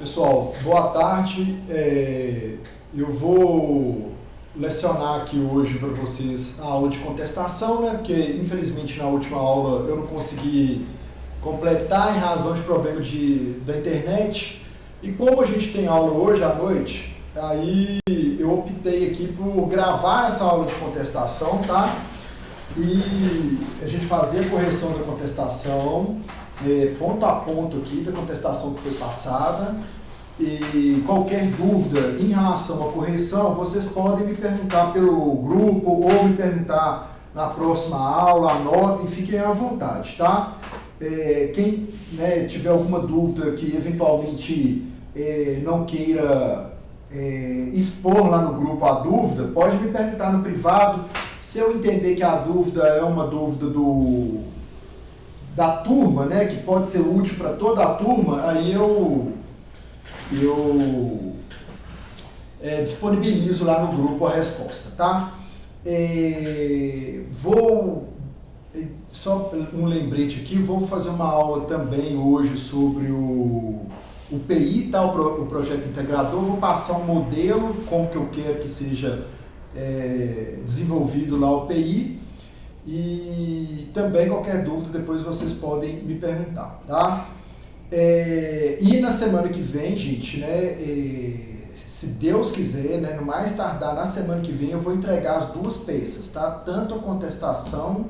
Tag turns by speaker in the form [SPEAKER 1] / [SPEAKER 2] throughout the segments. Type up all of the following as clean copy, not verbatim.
[SPEAKER 1] Pessoal, boa tarde. Eu vou lecionar aqui hoje para vocês a aula de contestação, né? Porque infelizmente na última aula eu não consegui completar em razão de problema da internet. E como a gente tem aula hoje à noite, aí eu optei aqui por gravar essa aula de contestação, tá? E a gente fazer a correção da contestação, ponto a ponto aqui da contestação que foi passada. E qualquer dúvida em relação à correção, vocês podem me perguntar pelo grupo ou me perguntar na próxima aula, anotem, fiquem à vontade, tá? Quem tiver alguma dúvida que eventualmente não queira expor lá no grupo a dúvida, pode me perguntar no privado. Se eu entender que a dúvida é uma dúvida da turma, né, que pode ser útil para toda a turma, aí eu disponibilizo lá no grupo a resposta, tá? Só um lembrete aqui, vou fazer uma aula também hoje sobre o PI, tá? O projeto integrador. Vou passar um modelo, como que eu quero que seja desenvolvido lá o PI, e também qualquer dúvida depois vocês podem me perguntar, tá? E na semana que vem, gente, né, se Deus quiser, né, no mais tardar na semana que vem, eu vou entregar as duas peças, tá? Tanto a contestação,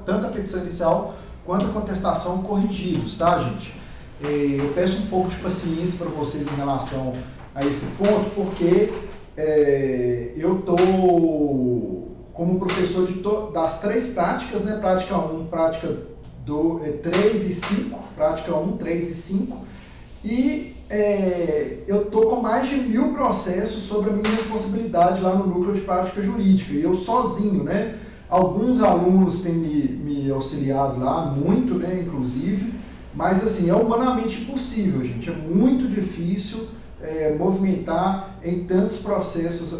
[SPEAKER 1] tanto a petição inicial quanto a contestação corrigidos, tá, gente? Eu peço um pouco de paciência para vocês em relação a esse ponto, porque eu tô como professor das três práticas, né? Prática 1, prática 3 e 5, prática 1, 3 e 5, e eu estou com mais de 1000 processos sobre a minha responsabilidade lá no núcleo de prática jurídica, e eu sozinho, né? Alguns alunos têm me auxiliado lá, muito, né, inclusive, mas assim, é humanamente impossível, gente, é muito difícil movimentar em tantos processos,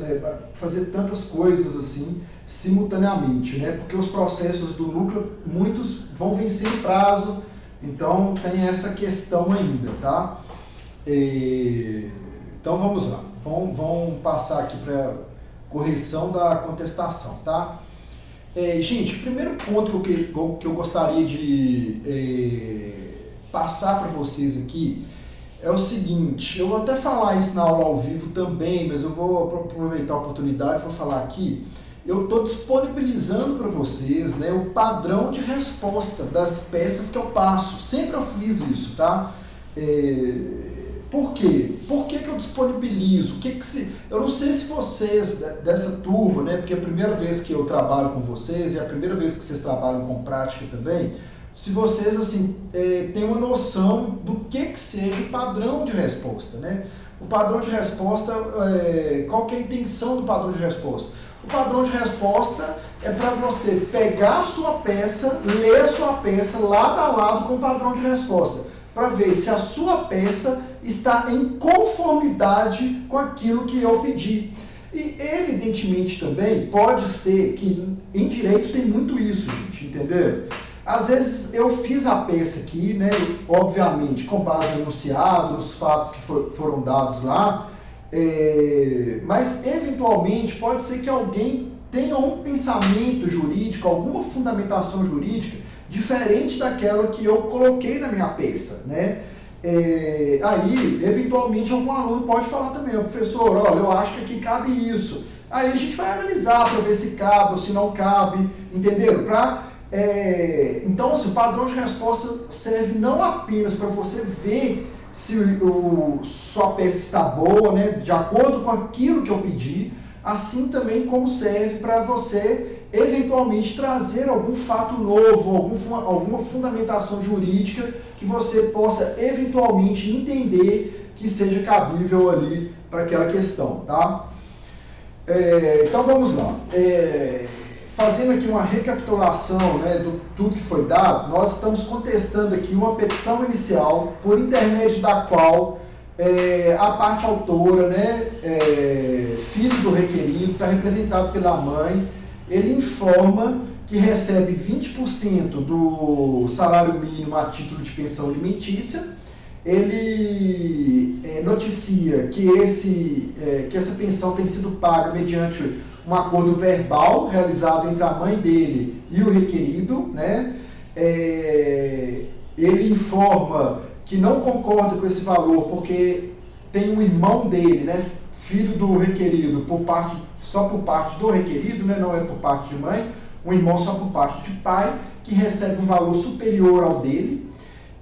[SPEAKER 1] fazer tantas coisas assim, simultaneamente, né? Porque os processos do núcleo, muitos vão vencer em prazo, então tem essa questão ainda, tá? Então vamos lá, vamos passar aqui para correção da contestação, tá? Gente, o primeiro ponto que eu gostaria de passar para vocês aqui é o seguinte. Eu vou até falar isso na aula ao vivo também, mas eu vou aproveitar a oportunidade e vou falar aqui. Eu estou disponibilizando para vocês, né, o padrão de resposta das peças que eu passo. Sempre eu fiz isso, tá? Por quê? Por que eu disponibilizo? Eu não sei se vocês dessa turma, né, porque é a primeira vez que eu trabalho com vocês e é a primeira vez que vocês trabalham com prática também, se vocês assim, têm uma noção do que seja o padrão de resposta, né? O padrão de resposta, qual que é a intenção do padrão de resposta? O padrão de resposta é para você pegar a sua peça, ler a sua peça lado a lado com o padrão de resposta, para ver se a sua peça está em conformidade com aquilo que eu pedi. E evidentemente também pode ser que em direito tem muito isso, gente, entenderam? Às vezes eu fiz a peça aqui, né, obviamente com base no enunciado, nos fatos que foram dados lá, mas eventualmente pode ser que alguém tenha um pensamento jurídico, alguma fundamentação jurídica diferente daquela que eu coloquei na minha peça, né? Aí, eventualmente, algum aluno pode falar também, professor, olha, eu acho que aqui cabe isso. Aí a gente vai analisar para ver se cabe ou se não cabe, entenderam? Então, assim, o padrão de resposta serve não apenas para você ver se sua peça está boa, né, de acordo com aquilo que eu pedi, assim também como serve para você eventualmente trazer algum fato novo, alguma fundamentação jurídica que você possa eventualmente entender que seja cabível ali para aquela questão, tá? Então vamos lá. Fazendo aqui uma recapitulação, né, do tudo que foi dado, nós estamos contestando aqui uma petição inicial por intermédio da qual a parte autora, né, filho do requerido, está representado pela mãe, ele informa que recebe 20% do salário mínimo a título de pensão alimentícia ele noticia que, que essa pensão tem sido paga mediante um acordo verbal realizado entre a mãe dele e o requerido, né? Ele informa que não concorda com esse valor porque tem um irmão dele, né, filho do requerido, só por parte do requerido, né, não é por parte de mãe, um irmão só por parte de pai, que recebe um valor superior ao dele,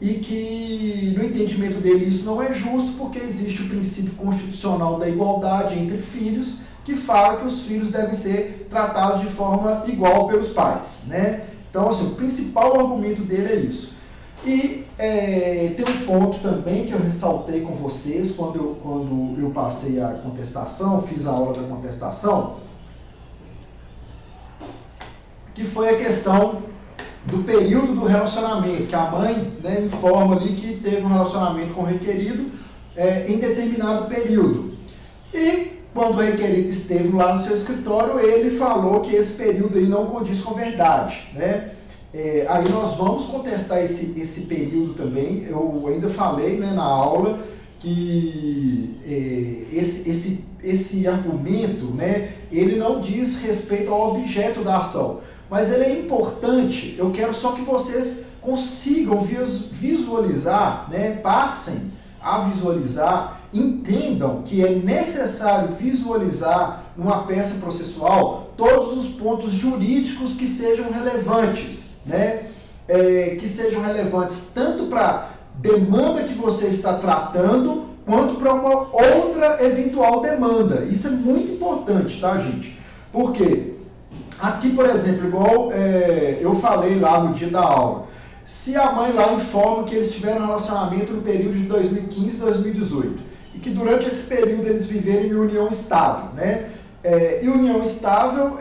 [SPEAKER 1] e que, no entendimento dele, isso não é justo porque existe o princípio constitucional da igualdade entre filhos, que fala que os filhos devem ser tratados de forma igual pelos pais, né? Então, assim, o principal argumento dele é isso. E tem um ponto também que eu ressaltei com vocês quando eu passei a contestação, fiz a aula da contestação, que foi a questão do período do relacionamento, que a mãe, né, informa ali que teve um relacionamento com o requerido em determinado período. E quando o requerido esteve lá no seu escritório, ele falou que esse período aí não condiz com a verdade, né? Aí nós vamos contestar esse período também. Eu ainda falei, né, na aula que esse argumento, né, ele não diz respeito ao objeto da ação, mas ele é importante. Eu quero só que vocês consigam visualizar, né, passem a visualizar, entendam que é necessário visualizar numa peça processual todos os pontos jurídicos que sejam relevantes, né? Que sejam relevantes tanto para demanda que você está tratando, quanto para uma outra eventual demanda. Isso é muito importante, tá, gente? Porque aqui, por exemplo, igual eu falei lá no dia da aula, se a mãe lá informa que eles tiveram um relacionamento no período de 2015 e 2018, e que durante esse período eles viveram em união estável, né? E união estável,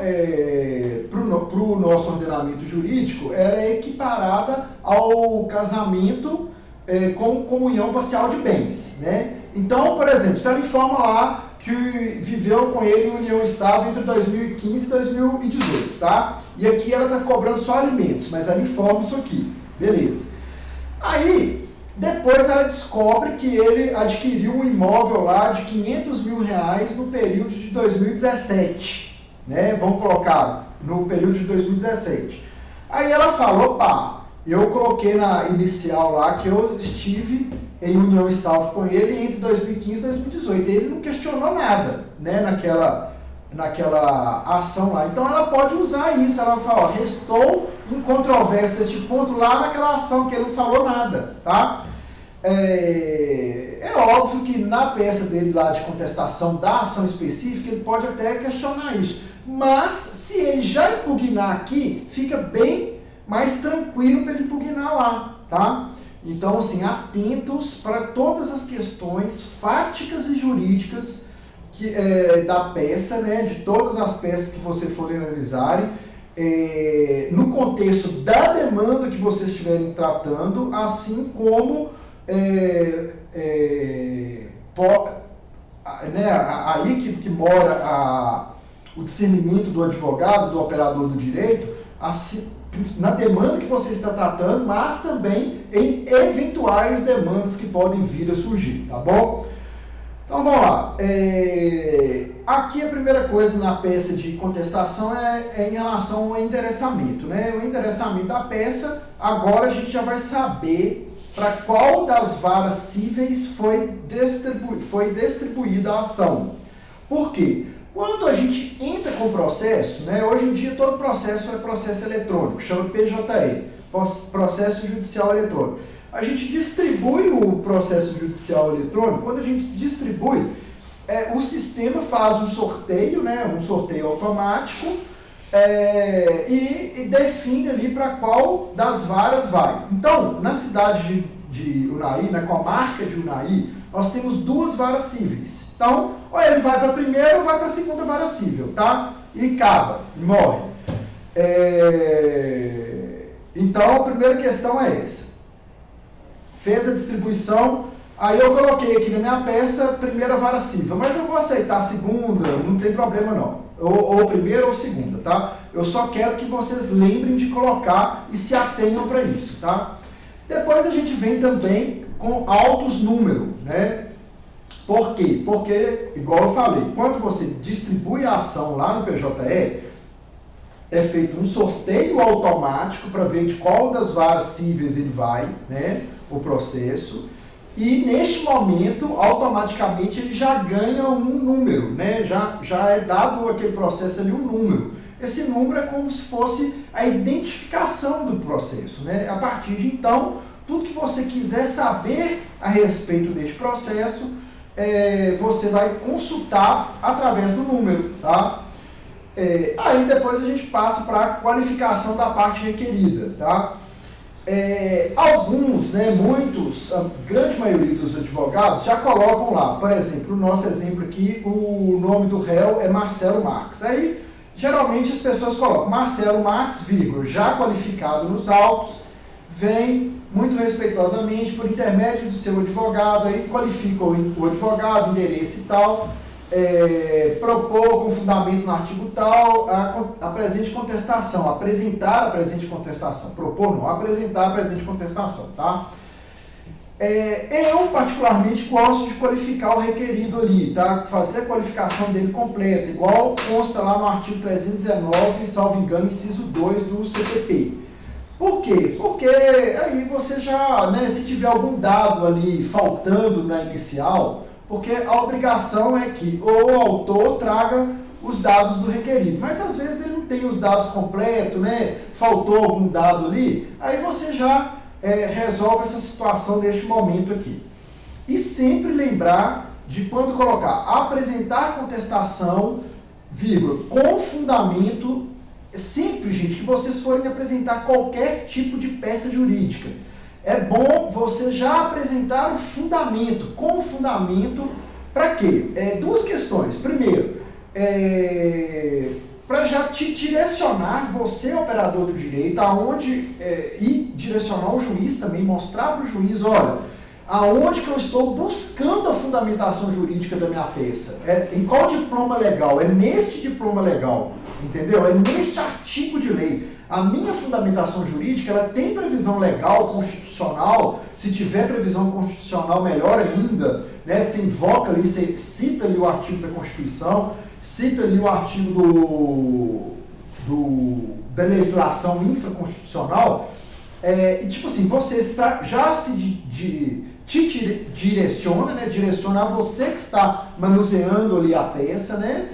[SPEAKER 1] para o nosso ordenamento jurídico, ela é equiparada ao casamento com comunhão parcial de bens, né? Então, por exemplo, se ela informa lá que viveu com ele em união estável entre 2015 e 2018, tá? E aqui ela está cobrando só alimentos, mas ela informa isso aqui, beleza. Aí, depois ela descobre que ele adquiriu um imóvel lá de R$500 mil no período de 2017, né? Vamos colocar no período de 2017. Aí ela falou, opa, eu coloquei na inicial lá que eu estive em união estável com ele entre 2015 e 2018. Ele não questionou nada, né, naquela ação lá. Então ela pode usar isso. Ela fala, ó, restou em controvérsia este ponto lá naquela ação que ele não falou nada, tá? É óbvio que na peça dele lá de contestação da ação específica, ele pode até questionar isso. Mas se ele já impugnar aqui, fica bem mais tranquilo para ele impugnar lá, tá? Então, assim, atentos para todas as questões fáticas e jurídicas da peça, né, de todas as peças que vocês forem analisarem, no contexto da demanda que vocês estiverem tratando, assim como aí que mora o discernimento do advogado, do operador do direito, assim, na demanda que você está tratando, mas também em eventuais demandas que podem vir a surgir, tá bom? Então vamos lá. Aqui a primeira coisa na peça de contestação é em relação ao endereçamento, né? O endereçamento da peça, agora a gente já vai saber para qual das varas cíveis foi distribuída a ação. Por quê? Quando a gente entra com o processo, né, hoje em dia todo processo é processo eletrônico, chama PJE, processo judicial eletrônico. A gente distribui o processo judicial eletrônico, quando a gente distribui, o sistema faz um sorteio, né, um sorteio automático, e define ali para qual das varas vai. Então, na cidade de Unai, na comarca de Unai, nós temos duas varas cíveis. Então, ou ele vai para a primeira ou vai para a segunda vara cível, tá? E acaba, e morre. Então, a primeira questão é essa. Fez a distribuição, aí eu coloquei aqui na minha peça primeira vara cível, mas eu vou aceitar a segunda, não tem problema não. Ou primeira ou segunda, tá? Eu só quero que vocês lembrem de colocar e se atenham para isso, tá? Depois a gente vem também com altos números, né? Por quê? Porque, igual eu falei, quando você distribui a ação lá no PJE, é feito um sorteio automático para ver de qual das varas cíveis ele vai, né, o processo, e neste momento, automaticamente, ele já ganha um número, né, já é dado aquele processo ali um número. Esse número é como se fosse a identificação do processo, né? A partir de então, tudo que você quiser saber a respeito deste processo, você vai consultar através do número, tá? Aí depois a gente passa para a qualificação da parte requerida, tá? Alguns, né, muitos, a grande maioria dos advogados já colocam lá, por exemplo, o nosso exemplo aqui, o nome do réu é Marcelo Marques. Aí, geralmente as pessoas colocam Marcelo Marques, vírgula, já qualificado nos autos, vem muito respeitosamente por intermédio do seu advogado, aí qualifica o advogado, endereço e tal, propor com fundamento no artigo tal a presente contestação, apresentar a presente contestação, propor não, apresentar a presente contestação, tá? Eu particularmente gosto de qualificar o requerido ali, tá? Fazer a qualificação dele completa, igual consta lá no artigo 319, salvo engano, inciso 2 do CPP. Por quê? Porque aí você já, né, se tiver algum dado ali faltando na inicial, porque a obrigação é que o autor traga os dados do requerido, mas às vezes ele não tem os dados completos, né? Faltou algum dado ali, aí você já resolve essa situação neste momento aqui. E sempre lembrar de quando colocar apresentar contestação, vírgula, com fundamento. É simples, gente, que vocês forem apresentar qualquer tipo de peça jurídica. É bom você já apresentar o fundamento, com o fundamento, para quê? Duas questões. Primeiro, para já te direcionar, você, operador do direito, aonde, e direcionar o juiz também, mostrar para o juiz, olha, aonde que eu estou buscando a fundamentação jurídica da minha peça. Em qual diploma legal? É neste diploma legal, entendeu? É neste artigo de lei. A minha fundamentação jurídica, ela tem previsão legal, constitucional. Se tiver previsão constitucional, melhor ainda, né? Você invoca ali, você cita ali o artigo da Constituição, cita ali o artigo da legislação infraconstitucional. Tipo assim, você já te direciona, né? Direciona a você que está manuseando ali a peça, né?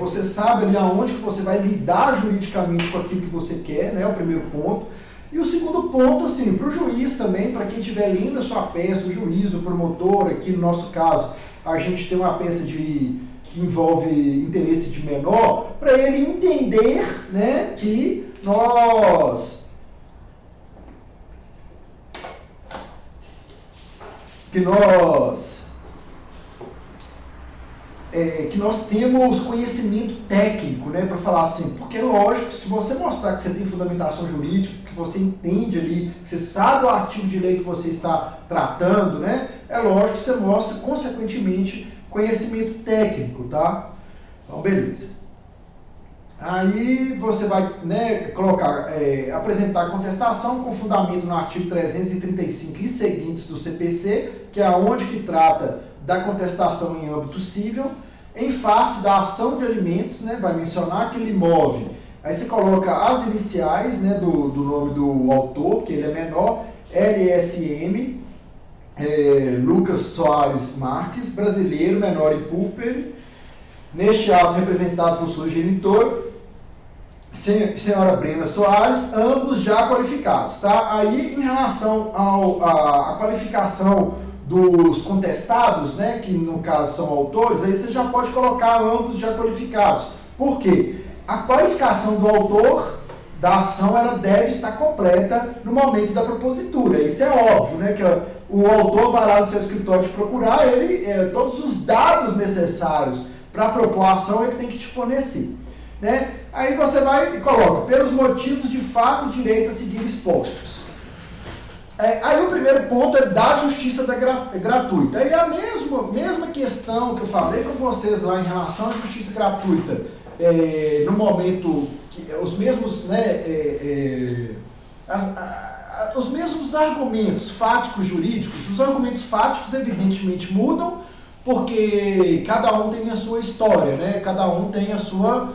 [SPEAKER 1] Você sabe ali aonde que você vai lidar juridicamente com aquilo que você quer, né? É o primeiro ponto. E o segundo ponto, assim, para o juiz também, para quem estiver lendo a sua peça, o juiz, o promotor, aqui no nosso caso, a gente tem uma peça que envolve interesse de menor, para ele entender, né, que nós temos conhecimento técnico, né, para falar assim, porque lógico, se você mostrar que você tem fundamentação jurídica, que você entende ali, que você sabe o artigo de lei que você está tratando, né, é lógico que você mostra, consequentemente, conhecimento técnico, tá? Então, beleza. Aí você vai, né, colocar, apresentar a contestação com fundamento no artigo 335 e seguintes do CPC, que é onde que trata da contestação em âmbito civil, em face da ação de alimentos, né, vai mencionar aquele imóvel. Aí você coloca as iniciais, né, do nome do autor, porque ele é menor, LSM, Lucas Soares Marques, brasileiro, menor impúper, neste ato representado por sua genitor, senhora Brenda Soares, ambos já qualificados, tá? Aí, em relação à qualificação dos contestados, né, que no caso são autores, aí você já pode colocar ambos já qualificados. Por quê? A qualificação do autor da ação, ela deve estar completa no momento da propositura. Isso é óbvio, né, que o autor vai lá no seu escritório te procurar, todos os dados necessários para propor a ação ele tem que te fornecer, né? Aí você vai e coloca, pelos motivos de fato, direito a seguir expostos. Aí o primeiro ponto é da justiça gratuita. Aí a mesma questão que eu falei com vocês lá em relação à justiça gratuita, no momento, os mesmos, né, os mesmos argumentos fáticos jurídicos. Os argumentos fáticos evidentemente mudam, porque cada um tem a sua história, né? Cada um tem a sua,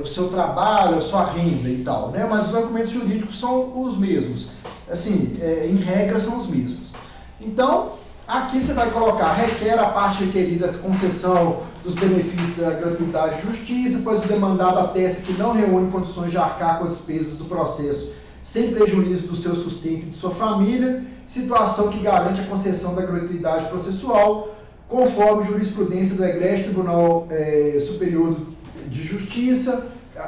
[SPEAKER 1] o seu trabalho, a sua renda e tal, né? Mas os argumentos jurídicos são os mesmos. Assim, em regra são os mesmos. Então, aqui você vai colocar, requer a parte requerida a concessão dos benefícios da gratuidade de justiça, pois o demandado atesta que não reúne condições de arcar com as despesas do processo sem prejuízo do seu sustento e de sua família, situação que garante a concessão da gratuidade processual, conforme jurisprudência do egrégio Tribunal Superior de Justiça.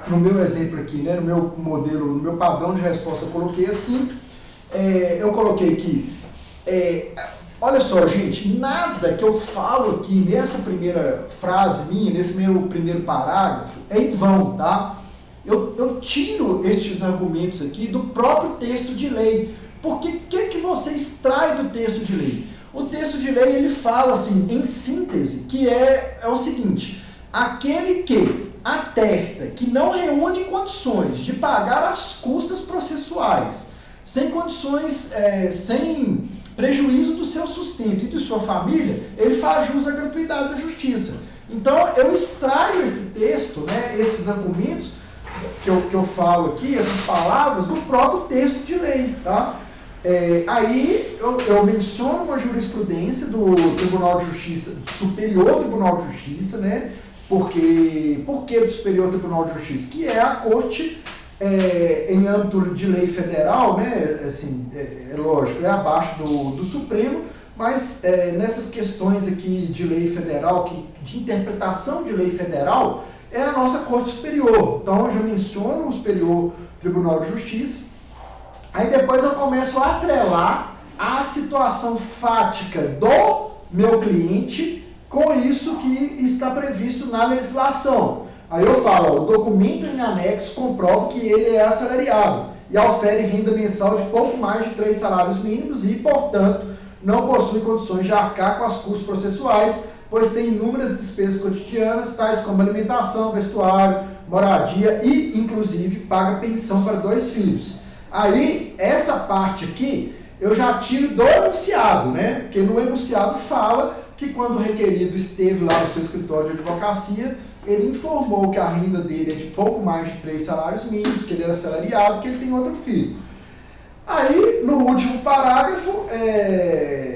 [SPEAKER 1] No meu exemplo aqui, né, no meu modelo, no meu padrão de resposta eu coloquei assim, eu coloquei aqui, olha só, gente, nada que eu falo aqui nessa primeira frase minha, nesse meu primeiro parágrafo, é em vão, tá? Eu tiro estes argumentos aqui do próprio texto de lei. Porque o que você extrai do texto de lei? O texto de lei, ele fala assim, em síntese, que é o seguinte: aquele que atesta que não reúne condições de pagar as custas processuais, sem condições, sem prejuízo do seu sustento e de sua família, ele faz jus à gratuidade da justiça. Então, eu extraio esse texto, né, esses argumentos que eu falo aqui, essas palavras, do próprio texto de lei, tá? Aí eu menciono uma jurisprudência do Tribunal de Justiça, do Superior Tribunal de Justiça, né? Por que do Superior Tribunal de Justiça? Que é a Corte, em âmbito de lei federal, né? Assim, lógico, é abaixo do Supremo, mas nessas questões aqui de lei federal, de interpretação de lei federal, é a nossa Corte Superior. Então, eu já menciono o Superior Tribunal de Justiça. Aí depois eu começo a atrelar a situação fática do meu cliente com isso que está previsto na legislação. Aí eu falo, o documento em anexo comprova que ele é assalariado e ofere renda mensal de pouco mais de 3 salários mínimos e, portanto, não possui condições de arcar com as custas processuais, pois tem inúmeras despesas cotidianas, tais como alimentação, vestuário, moradia e, inclusive, paga pensão para 2 filhos. Aí, essa parte aqui, eu já tiro do enunciado, né? Porque no enunciado fala que quando o requerido esteve lá no seu escritório de advocacia, ele informou que a renda dele é de pouco mais de 3 salários mínimos, que ele era assalariado, que ele tem outro filho. Aí, no último parágrafo,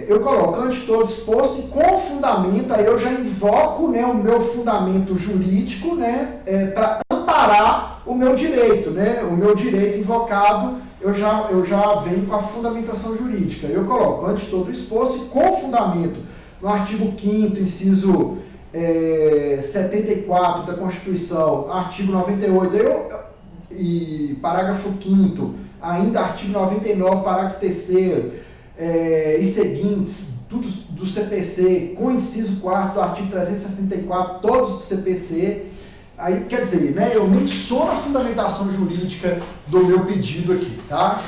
[SPEAKER 1] eu coloco, ante todo exposto, e com fundamento, aí eu já invoco, né, o meu fundamento jurídico, né, para amparar o meu direito, né, o meu direito invocado, eu já venho com a fundamentação jurídica. Eu coloco, ante todo exposto, e com fundamento, no artigo 5º, inciso 74 da Constituição, artigo 98, e parágrafo 5º, ainda artigo 99, parágrafo 3º, e seguintes, tudo do CPC, com inciso 4º do artigo 374, todos do CPC. Aí, quer dizer, né, eu menciono a fundamentação jurídica do meu pedido aqui, tá?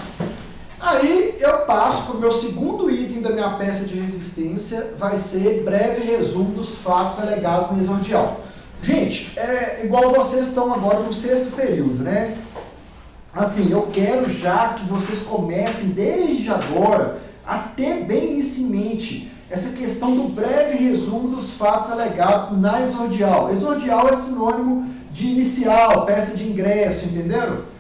[SPEAKER 1] Aí eu passo para o meu segundo item da minha peça de resistência, vai ser breve resumo dos fatos alegados na exordial. Gente, igual vocês estão agora no 6º período, né? Assim, eu quero já que vocês comecem desde agora a ter bem isso em mente, essa questão do breve resumo dos fatos alegados na exordial. Exordial é sinônimo de inicial, peça de ingresso, entenderam?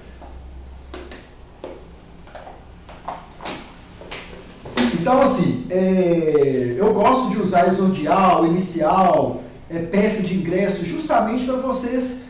[SPEAKER 1] Então, assim, eu gosto de usar exordial, inicial, peça de ingresso, justamente para vocês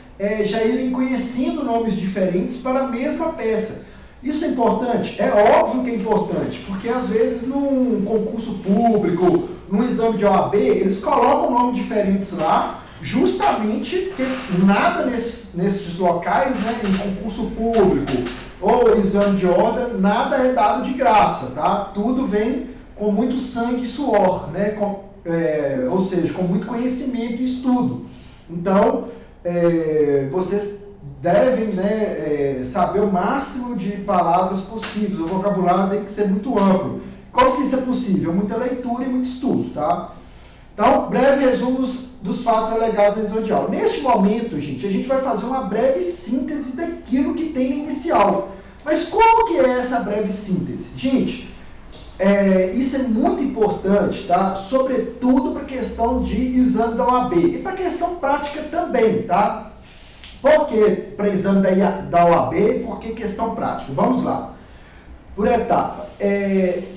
[SPEAKER 1] já irem conhecendo nomes diferentes para a mesma peça. Isso é importante? É óbvio que é importante, porque às vezes num concurso público, num exame de OAB, eles colocam nomes diferentes lá, justamente porque nada nesses locais, né, em concurso público ou exame de ordem, nada é dado de graça, tá? Tudo vem com muito sangue e suor, né? Ou seja, com muito conhecimento e estudo. Então, vocês devem, né, saber o máximo de palavras possíveis, o vocabulário tem que ser muito amplo. Como que isso é possível? Muita leitura e muito estudo, tá? Então, breve resumo dos fatos alegados na exordial. Neste momento, gente, a gente vai fazer uma breve síntese daquilo que tem no inicial. Mas como que é essa breve síntese? Gente, isso é muito importante, tá? Sobretudo para a questão de exame da OAB e para a questão prática também, tá? Por que para exame da OAB e por que questão prática? Vamos lá, por etapa.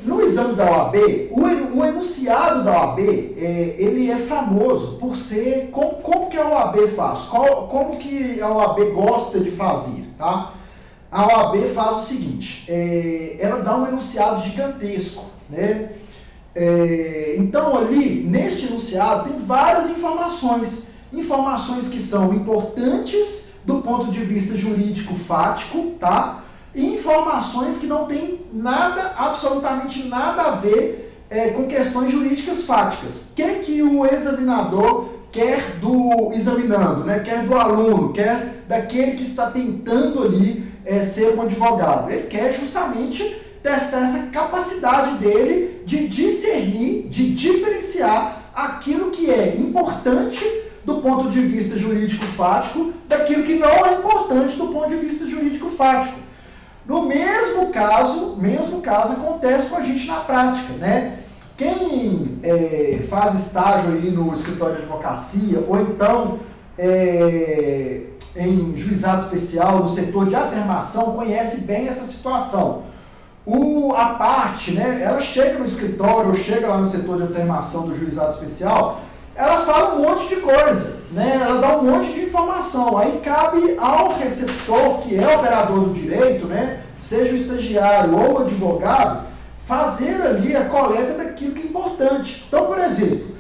[SPEAKER 1] No exame da OAB, o enunciado da OAB, ele é famoso por ser como que a OAB faz, como que a OAB gosta de fazer, tá? A OAB faz o seguinte, ela dá um enunciado gigantesco, né? Então ali, neste enunciado, tem várias informações que são importantes do ponto de vista jurídico-fático, tá? E informações que não têm nada, absolutamente nada a ver com questões jurídicas fáticas. O que o examinador quer do examinando, né? Quer do aluno, quer daquele que está tentando ali ser um advogado? Ele quer justamente testar essa capacidade dele de discernir, de diferenciar aquilo que é importante do ponto de vista jurídico-fático daquilo que não é importante do ponto de vista jurídico-fático. No mesmo caso acontece com a gente na prática, né? Quem faz estágio aí no escritório de advocacia, ou então em juizado especial, no setor de atermação, conhece bem essa situação. A parte, né, ela chega no escritório, ou chega lá no setor de atermação do juizado especial, ela fala um monte de coisa, né? Ela dá um monte de informação. Aí cabe ao receptor, que é operador do direito, né, seja o estagiário ou o advogado, fazer ali a coleta daquilo que é importante. Então, por exemplo,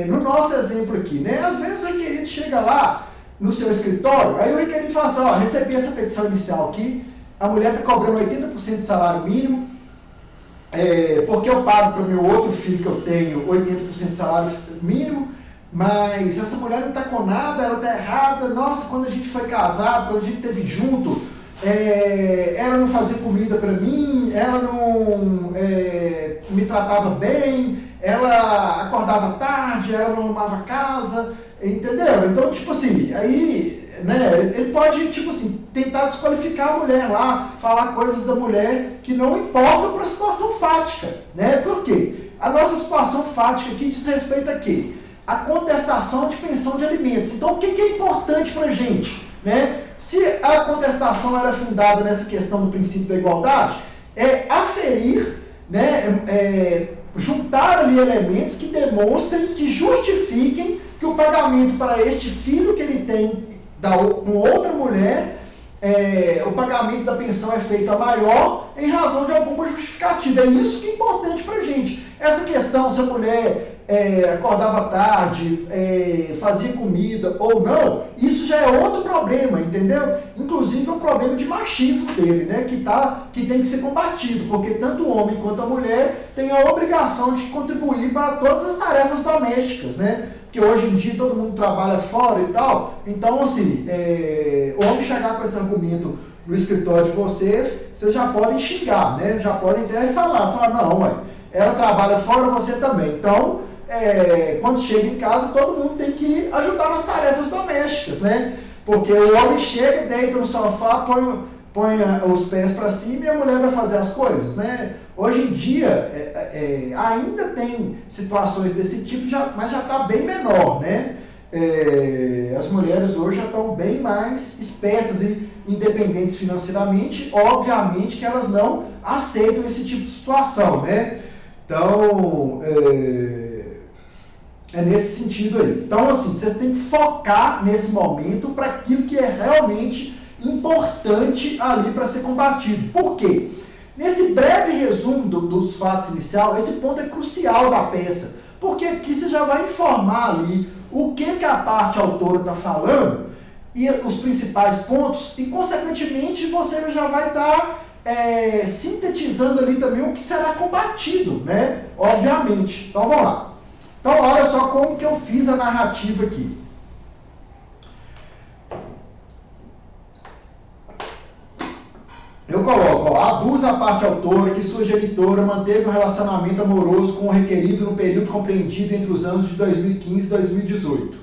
[SPEAKER 1] no nosso exemplo aqui, né, às vezes o requerido chega lá no seu escritório, aí o requerido fala assim, recebi essa petição inicial aqui, a mulher está cobrando 80% de salário mínimo, porque eu pago para o meu outro filho que eu tenho 80% de salário mínimo, mas essa mulher não está com nada, ela está errada. Nossa, quando a gente foi casado, quando a gente esteve junto, ela não fazia comida para mim, ela não me tratava bem, ela acordava tarde, ela não arrumava casa, entendeu? Então, tipo assim, aí, né, ele pode, tipo assim, tentar desqualificar a mulher lá, falar coisas da mulher que não importam para a situação fática, né? Por quê? A nossa situação fática aqui diz respeito a quê? A contestação de pensão de alimentos. Então, o que é importante para a gente, né? Se a contestação era fundada nessa questão do princípio da igualdade, aferir, né, juntar ali elementos que demonstrem, que justifiquem que o pagamento para este filho que ele tem com outra mulher, o pagamento da pensão é feito a maior em razão de alguma justificativa. É isso que é importante para a gente. Essa questão, se a mulher acordava tarde, fazia comida ou não, isso já é outro problema, entendeu? Inclusive é um problema de machismo dele, né? Que tem que ser combatido, porque tanto o homem quanto a mulher têm a obrigação de contribuir para todas as tarefas domésticas, né? Porque hoje em dia todo mundo trabalha fora e tal, então assim, o homem chegar com esse argumento no escritório de vocês já podem xingar, né? Já podem até falar, não, ela trabalha fora, você também. Então, quando chega em casa, todo mundo tem que ajudar nas tarefas domésticas, né? Porque o homem chega, deita no sofá, põe os pés para cima e a mulher vai fazer as coisas, né? Hoje em dia, ainda tem situações desse tipo, mas já está bem menor, né? As mulheres hoje já estão bem mais espertas e independentes financeiramente. Obviamente que elas não aceitam esse tipo de situação, né? Então, nesse sentido aí. Então, assim, você tem que focar nesse momento para aquilo que é realmente importante ali para ser combatido. Por quê? Nesse breve resumo dos fatos iniciais, esse ponto é crucial da peça, porque aqui você já vai informar ali o que a parte autora está falando e os principais pontos, e consequentemente você já vai estar sintetizando ali também o que será combatido, né? Obviamente. Então vamos lá. Então olha só como que eu fiz a narrativa aqui. Eu coloco, abusa a parte autora que sua genitora manteve um relacionamento amoroso com o requerido no período compreendido entre os anos de 2015 e 2018.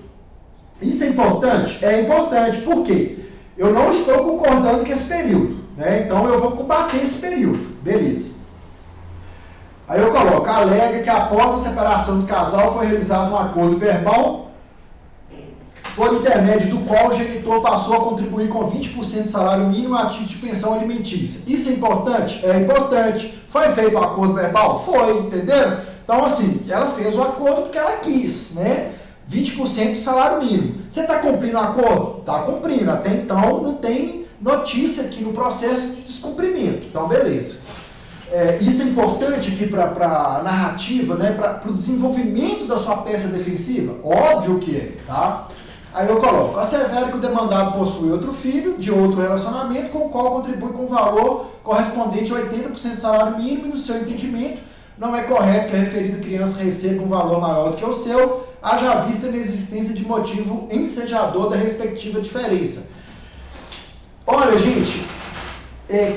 [SPEAKER 1] Isso é importante? É importante, por quê? Eu não estou concordando com esse período, né? Então eu vou combater esse período, beleza. Aí eu coloco, alega que após a separação do casal foi realizado um acordo verbal por intermédio do qual o genitor passou a contribuir com 20% de salário mínimo a título de pensão alimentícia. Isso é importante? É importante. Foi feito um acordo verbal? Foi, entenderam? Então, assim, ela fez o acordo porque ela quis, né? 20% do salário mínimo. Você está cumprindo o acordo? Está cumprindo. Até então, não tem notícia aqui no processo de descumprimento. Então, beleza. Isso é importante aqui para a narrativa, né? Para o desenvolvimento da sua peça defensiva? Óbvio que é, tá? Aí eu coloco, assevera que o demandado possui outro filho de outro relacionamento com o qual contribui com o valor correspondente a 80% do salário mínimo e no seu entendimento não é correto que a referida criança receba um valor maior do que o seu, haja vista na existência de motivo ensejador da respectiva diferença. Olha, gente,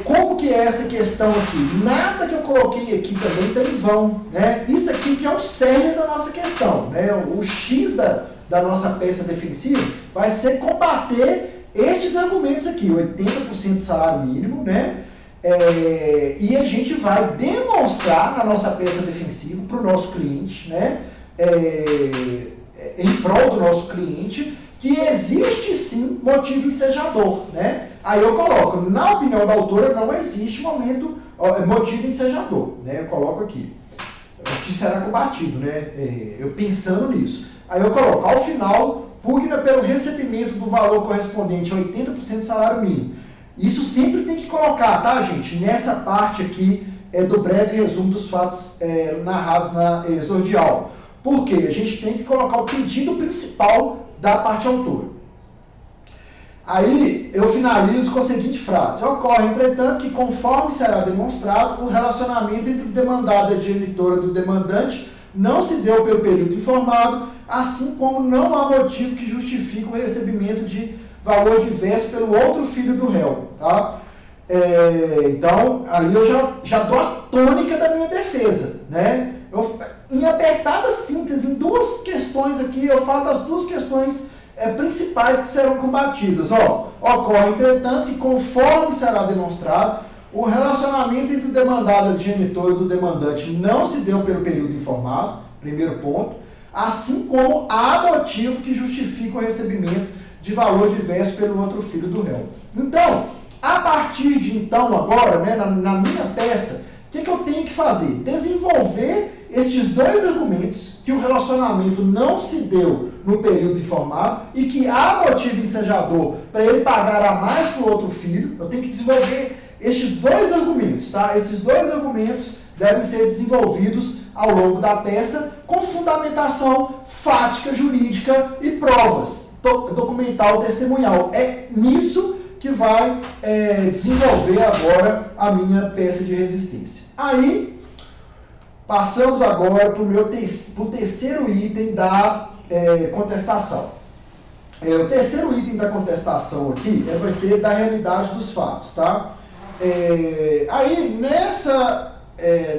[SPEAKER 1] como que é essa questão aqui? Nada que eu coloquei aqui também está em vão, né? Isso aqui que é o cerne da nossa questão, né? O X da nossa peça defensiva vai ser combater estes argumentos aqui, 80% de salário mínimo, né? E a gente vai demonstrar na nossa peça defensiva para o nosso cliente, né? Em prol do nosso cliente, que existe sim motivo ensejador, né? Aí eu coloco, na opinião da autora, não existe motivo ensejador, né? Eu coloco aqui, o que será combatido, né? Eu pensando nisso. Aí eu coloco, ao final, pugna pelo recebimento do valor correspondente a 80% do salário mínimo. Isso sempre tem que colocar, tá, gente? Nessa parte aqui do breve resumo dos fatos narrados na exordial. Porque a gente tem que colocar o pedido principal da parte autora. Aí eu finalizo com a seguinte frase. Ocorre, entretanto, que conforme será demonstrado, o relacionamento entre o demandado e a genitora do demandante não se deu pelo período informado, assim como não há motivo que justifique o recebimento de valor diverso pelo outro filho do réu. Tá? Então, ali eu já dou a tônica da minha defesa. Né? Em apertada síntese, em duas questões aqui, eu falo das duas questões principais que serão combatidas. Ocorre, entretanto, que conforme será demonstrado, o relacionamento entre o demandado e o genitor do demandante não se deu pelo período informado, primeiro ponto, assim como há motivo que justifica o recebimento de valor diverso pelo outro filho do réu. Então, a partir de então, agora, né, na minha peça, o que eu tenho que fazer? Desenvolver estes dois argumentos, que o relacionamento não se deu no período informado e que há motivo ensejador para ele pagar a mais para o outro filho. Eu tenho que desenvolver estes dois argumentos, tá? Esses dois argumentos devem ser desenvolvidos ao longo da peça com fundamentação fática, jurídica e provas, documental, testemunhal. É nisso que vai desenvolver agora a minha peça de resistência. Aí, passamos agora para o terceiro item da contestação. O terceiro item da contestação aqui vai ser da realidade dos fatos, tá? Aí,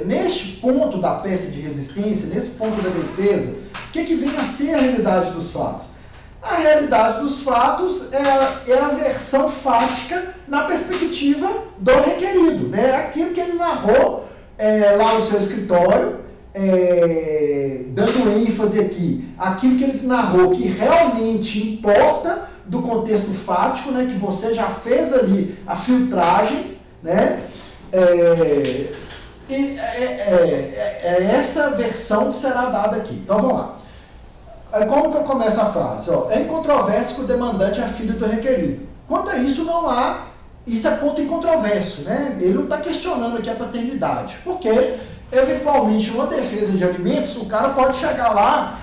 [SPEAKER 1] neste ponto da peça de resistência, nesse ponto da defesa, o que vem a ser a realidade dos fatos? A realidade dos fatos é a versão fática na perspectiva do requerido, né? Aquilo que ele narrou lá no seu escritório, dando ênfase aqui, aquilo que ele narrou que realmente importa do contexto fático, né? Que você já fez ali a filtragem, né? É essa versão que será dada aqui. Então vamos lá. Como que eu começo a frase? É incontroverso que o demandante é filho do requerido. Quanto a isso, não há. Isso é ponto incontroverso, né? Ele não está questionando aqui a paternidade. Porque, eventualmente, uma defesa de alimentos, o cara pode chegar lá.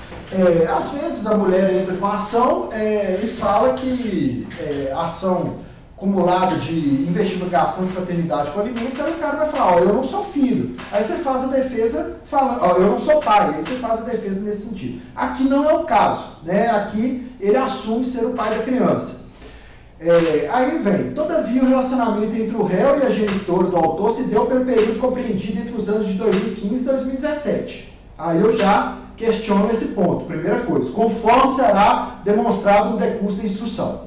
[SPEAKER 1] Às vezes a mulher entra com a ação e fala que a ação acumulado de investigação de paternidade com alimentos, aí o cara vai falar, eu não sou filho. Aí você faz a defesa falando, eu não sou pai. Aí você faz a defesa nesse sentido. Aqui não é o caso, né? Aqui ele assume ser o pai da criança. Aí vem, todavia o relacionamento entre o réu e a genitora do autor se deu pelo período compreendido entre os anos de 2015 e 2017. Aí eu já questiono esse ponto. Primeira coisa, conforme será demonstrado no decurso da instrução.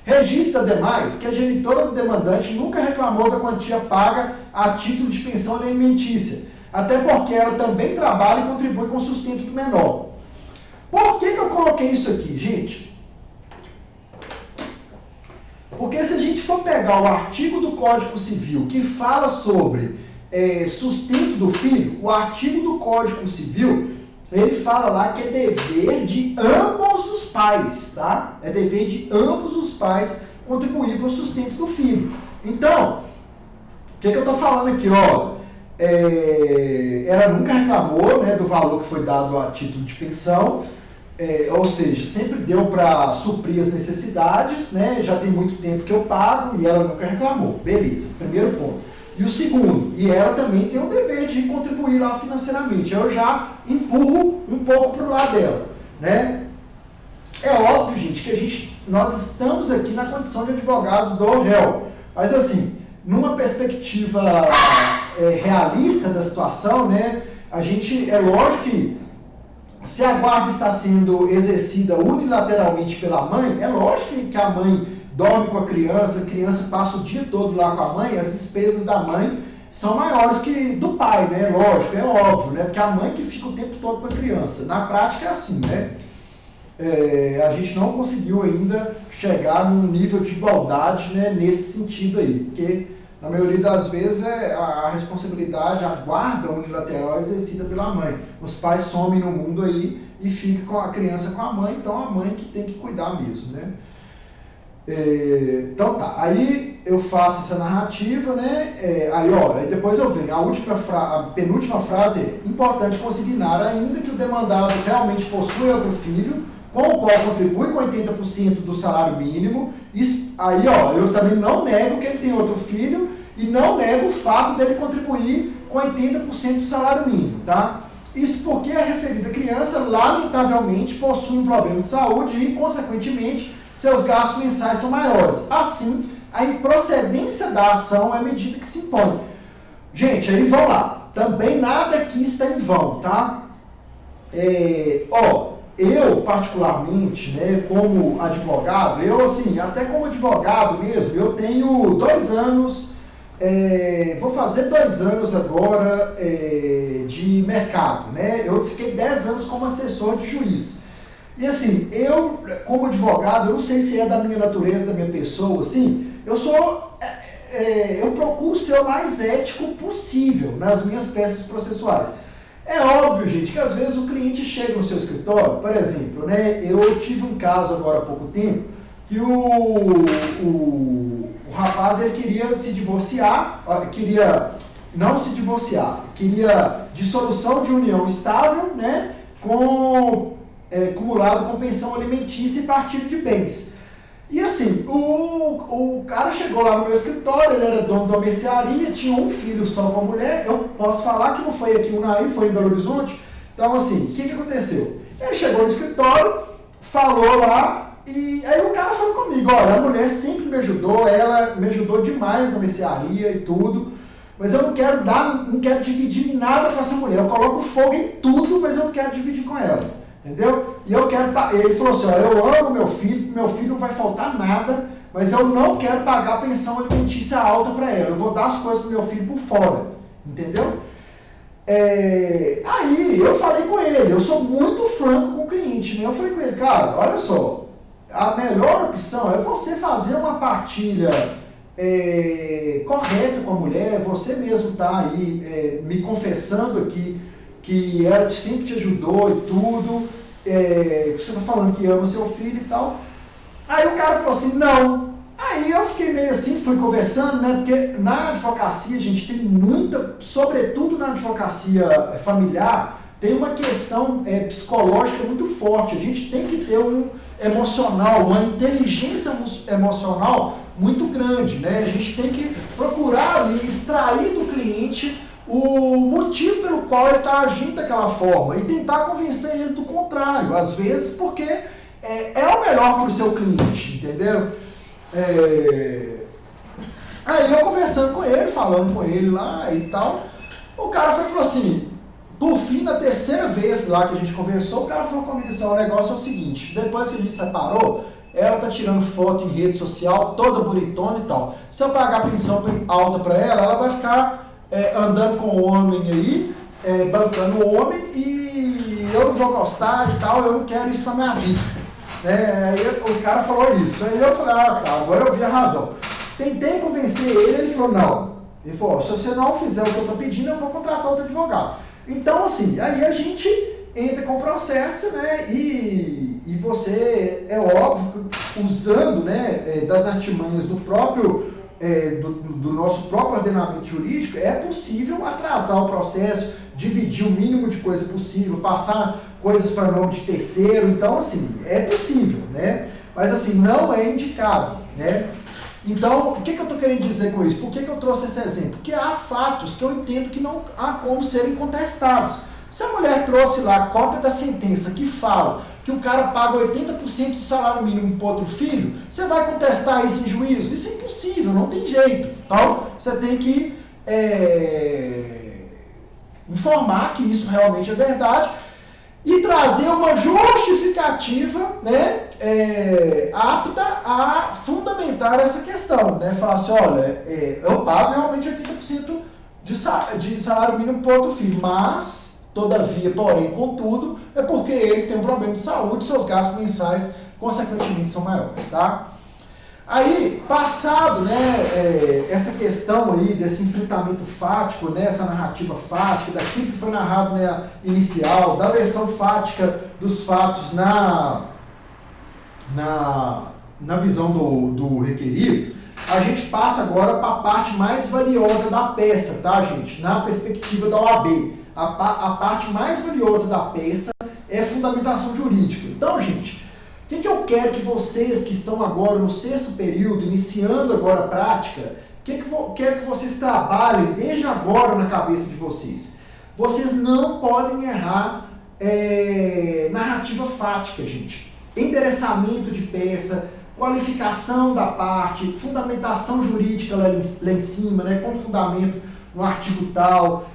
[SPEAKER 1] Registra, ademais, que a genitora do demandante nunca reclamou da quantia paga a título de pensão alimentícia, até porque ela também trabalha e contribui com o sustento do menor. Por que eu coloquei isso aqui, gente? Porque se a gente for pegar o artigo do Código Civil que fala sobre sustento do filho, o artigo do Código Civil, ele fala lá que é dever de ambos os pais, tá? É dever de ambos os pais contribuir para o sustento do filho. Então, o que eu estou falando aqui, ó? Ela nunca reclamou, né, do valor que foi dado a título de pensão, ou seja, sempre deu para suprir as necessidades, né? Já tem muito tempo que eu pago e ela nunca reclamou. Beleza, primeiro ponto. E o segundo, e ela também tem o dever de contribuir lá financeiramente. Eu já empurro um pouco para o lado dela, né? É óbvio, gente, que nós estamos aqui na condição de advogados do réu. Mas assim, numa perspectiva realista da situação, né? É lógico que se a guarda está sendo exercida unilateralmente pela mãe, é lógico que a mãe dorme com a criança passa o dia todo lá com a mãe, as despesas da mãe são maiores que do pai, né? Lógico, é óbvio, né? Porque a mãe que fica o tempo todo com a criança. Na prática é assim, né? A gente não conseguiu ainda chegar num nível de igualdade, né, nesse sentido aí, porque na maioria das vezes a responsabilidade, a guarda unilateral é exercida pela mãe. Os pais somem no mundo aí e fica com a criança com a mãe, então a mãe que tem que cuidar mesmo, né? Então tá, aí eu faço essa narrativa, né? Aí depois eu venho, a penúltima frase é: importante consignar ainda que o demandado realmente possui outro filho, com o qual contribui com 80% do salário mínimo. Isso, aí eu também não nego que ele tem outro filho e não nego o fato dele contribuir com 80% do salário mínimo, tá? Isso porque a referida criança, lamentavelmente, possui um problema de saúde e, consequentemente, seus gastos mensais são maiores. Assim, a improcedência da ação é a medida que se impõe. Gente, aí vão lá. Também nada aqui está em vão, tá? Eu, particularmente, né, como advogado, até como advogado mesmo, eu tenho 2 anos, vou fazer 2 anos agora de mercado, né? Eu fiquei 10 anos como assessor de juiz. E assim, eu, como advogado, eu não sei se é da minha natureza, da minha pessoa, assim, eu procuro ser o mais ético possível nas minhas peças processuais. É óbvio, gente, que às vezes o cliente chega no seu escritório, por exemplo, né, eu tive um caso agora há pouco tempo, que o rapaz, ele queria se divorciar, queria dissolução de união estável, né, acumulado com pensão alimentícia e partilha de bens. E assim, o cara chegou lá no meu escritório, ele era dono de uma mercearia, tinha um filho só com a mulher. Eu posso falar que não foi aqui em Unai, foi em Belo Horizonte. Então assim, o que aconteceu? Ele chegou no escritório, falou lá, e aí o cara falou comigo: olha, a mulher sempre me ajudou, ela me ajudou demais na mercearia e tudo, mas eu não quero dividir nada com essa mulher. Eu coloco fogo em tudo, mas eu não quero dividir com ela. Entendeu? E ele falou assim: ó, eu amo meu filho não vai faltar nada, mas eu não quero pagar pensão alimentícia alta para ela, eu vou dar as coisas pro meu filho por fora, entendeu? Aí eu falei com ele, eu sou muito franco com o cliente, né? Eu falei com ele: cara, olha só, a melhor opção é você fazer uma partilha correta com a mulher, você mesmo tá aí me confessando aqui que ela sempre te ajudou e tudo, você está falando que ama seu filho e tal. Aí o cara falou assim: não. Aí eu fiquei meio assim, fui conversando, né? Porque na advocacia, a gente tem muita, sobretudo na advocacia familiar, tem uma questão psicológica muito forte. A gente tem que ter um emocional, uma inteligência emocional muito grande, né? A gente tem que procurar ali, extrair do cliente o motivo pelo qual ele está agindo daquela forma e tentar convencer ele do contrário, às vezes porque é o melhor para o seu cliente, entendeu? Aí eu conversando com ele, falando com ele lá e tal, o cara falou assim, por fim, na 3ª vez lá que a gente conversou, o cara falou comigo assim: o negócio é o seguinte, depois que a gente separou, ela tá tirando foto em rede social, toda bonitona e tal. Se eu pagar pensão alta para ela vai ficar andando com o homem aí, bancando o homem, e eu não vou gostar e tal, eu não quero isso pra minha vida. Aí o cara falou isso, aí eu falei, ah tá, agora eu vi a razão. Tentei convencer ele falou, não. Ele falou, se você não fizer o que eu tô pedindo, eu vou contratar outro advogado. Então assim, aí a gente entra com o processo, né, e você, é óbvio, usando, né, das artimanhas do próprio, do nosso próprio ordenamento jurídico, é possível atrasar o processo, dividir o mínimo de coisa possível, passar coisas para nome de terceiro, então assim, é possível, né, mas assim, não é indicado, né. Então, o que eu estou querendo dizer com isso? Por que eu trouxe esse exemplo? Porque há fatos que eu entendo que não há como serem contestados. Se a mulher trouxe lá a cópia da sentença que fala que o cara paga 80% do salário mínimo para outro filho, você vai contestar isso em juízo? Isso é impossível, não tem jeito. Então, você tem que informar que isso realmente é verdade e trazer uma justificativa, né, apta a fundamentar essa questão, né, falar assim, olha, eu pago realmente 80% de salário mínimo para outro filho, mas, todavia, porém, contudo, é porque ele tem um problema de saúde, seus gastos mensais, consequentemente, são maiores, tá? Aí, passado, né, essa questão aí desse enfrentamento fático, né, essa narrativa fática, daquilo que foi narrado, né, inicial, da versão fática dos fatos na visão do requerido, a gente passa agora para a parte mais valiosa da peça, tá, gente? Na perspectiva da OAB. A parte mais valiosa da peça é fundamentação jurídica. Então, gente, o que eu quero que vocês que estão agora no 6º período, iniciando agora a prática, quero que vocês trabalhem desde agora na cabeça de vocês. Vocês não podem errar narrativa fática, gente. Endereçamento de peça, qualificação da parte, fundamentação jurídica lá em cima, né, com fundamento no artigo tal,